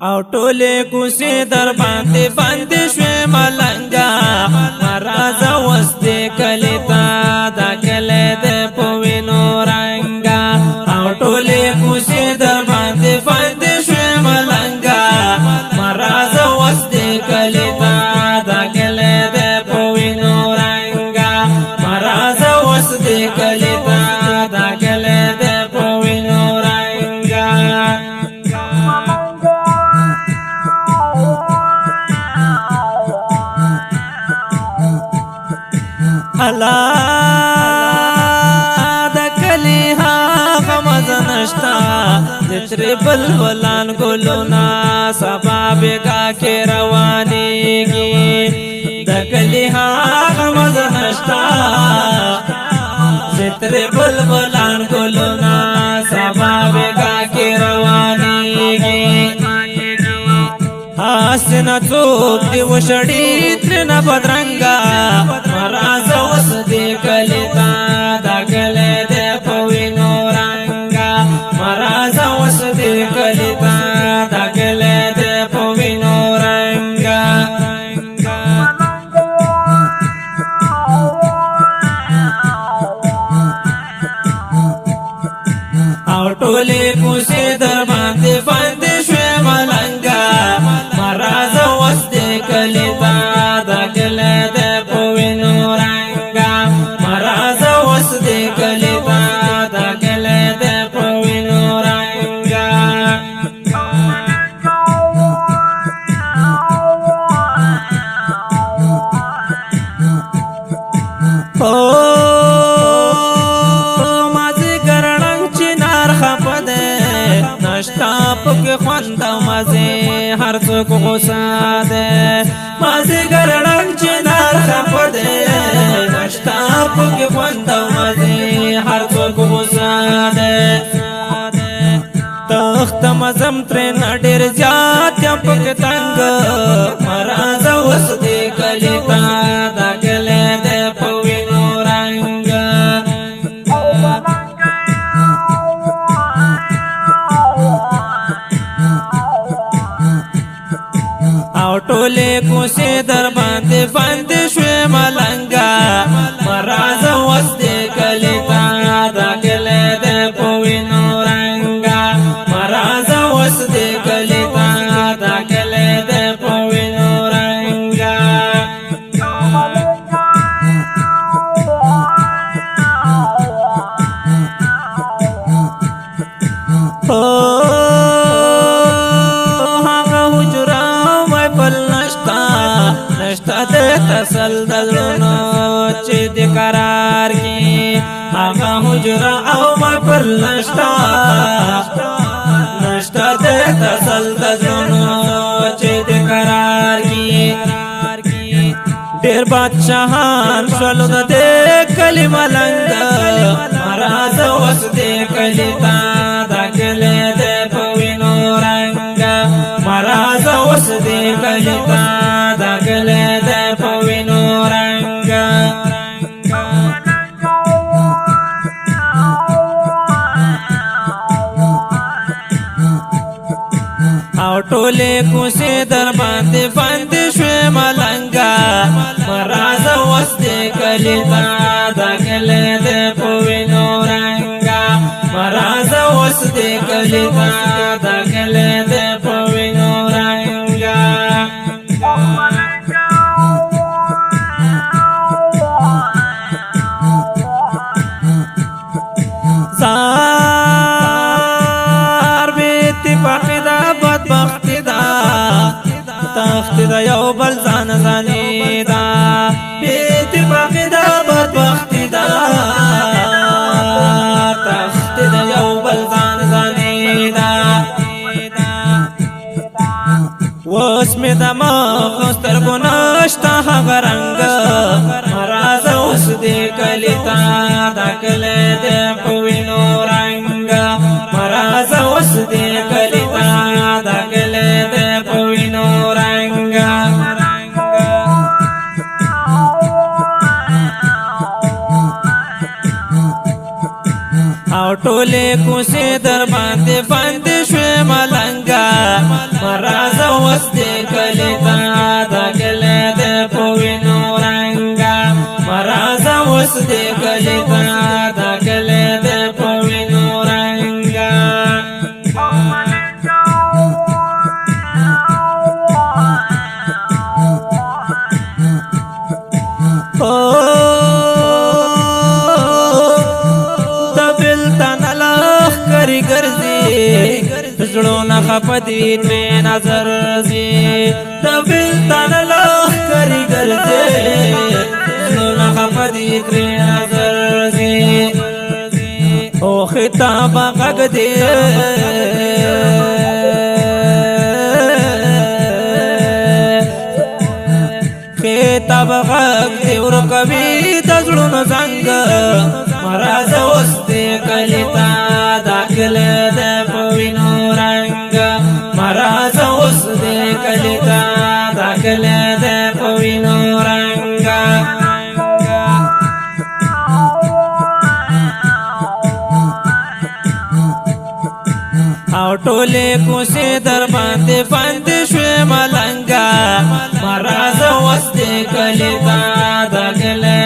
او ټوله کوسې در باندې باندې شوې ملنګا مرزا وسته کلیتا دا کله د پوینو رنگا او ټوله کوسې در باندې باندې شوې ملنګا مرزا وسته کلیتا دا کله د پوینو رنگا مرزا وسته کلیتا دا کله د پوینو رنگا الله د کلی هغه مزه نشتا د تر بلبلان ګلونا سبا بیگا کې روانېږي د کلی هغه مزه نشتا د تر بلبلان ګلونا سبا بیگا کې روانېږي حسنا څوک دی وشړی ترنه بدرنګا مرزا وس دی کلیتا دا کله د پوینو رنگا مرزا وس دی کلیتا دا کله د پوینو رنگا او ټوله کوسې در باندې باندې شوې ملنګا مرزا وسته کلیتا دا کله د پوینو رنگا مرزا وسته کلیتا دا کله د پوینو رنگا او مازی ګرړنګ چنار خپده نشتا پک خوند مزه هر څوک غوسه ده مازی ګرړنګ چنار خپده نشتا پک خوند مزه هر څوک غوسه ده تخت مزم تر نډر زیات پک تنگ مرزا وس دې کلیتا دا کله د پوینو رنگ او ټوله کوسې در باندې باندې شوې ملنګا مرزا وسته کلیتا دا کله د پوینو رنگا مرزا وسته کلیتا دا کله د پوینو رنگا نشتا د تسل دلونو چې د قرار کې هغه حجره او مپر نشتا نشتا د تسل دلونو چې د قرار کې ډېر بادشاہان شولو د کلی ملنګ مرزا وس دې کلیتا دا کله د پوینو رنګ مرزا وس دې کلیتا دا کله د پوینو رنګ او ټوله کوسې در باندې باندې شوې ملنګا مرزا وسته کلیتا دا کله د پوینو رنګا مرزا وسته کلیتا دا کله د پوینو رنګا زار بیت پخدا بدبختی دا تختی دا یو بل ځان ځانی دا بیت پخدا بدبختی دا تختی دا یو بل ځان ځانی دا وس می د مخ سترګو نشتا هغه رنګ مرزا اوس دې کلیتا دا کله د پوینو رنګ مرزا اوس دې کلیتا دا کله د پوینو رنګ او ټوله کوسې در باندې باندې شوې ملنګا مرازه اوس دې کلی ته داخله دې په وینو رنګه مرازه اوس دې کلی ته داخله دې په وینو رنګه کری ګرځي زړونه خپدي ترې نظر زی د بلتان لخ کری ګرځي زړونه خپدي ترې نظر زی او خطاب غږ دی خطاب غږ دی ورکوي د زړونو زنګ مرازه اوس دې کلی ته داخله دې په وینو رنګ مرازه اوس دې کلی ته داخله دې په وینو رنګ او ټوله کوسه در باندې باندې شوي ملنګا مرازه اوس دې کلی ته داخله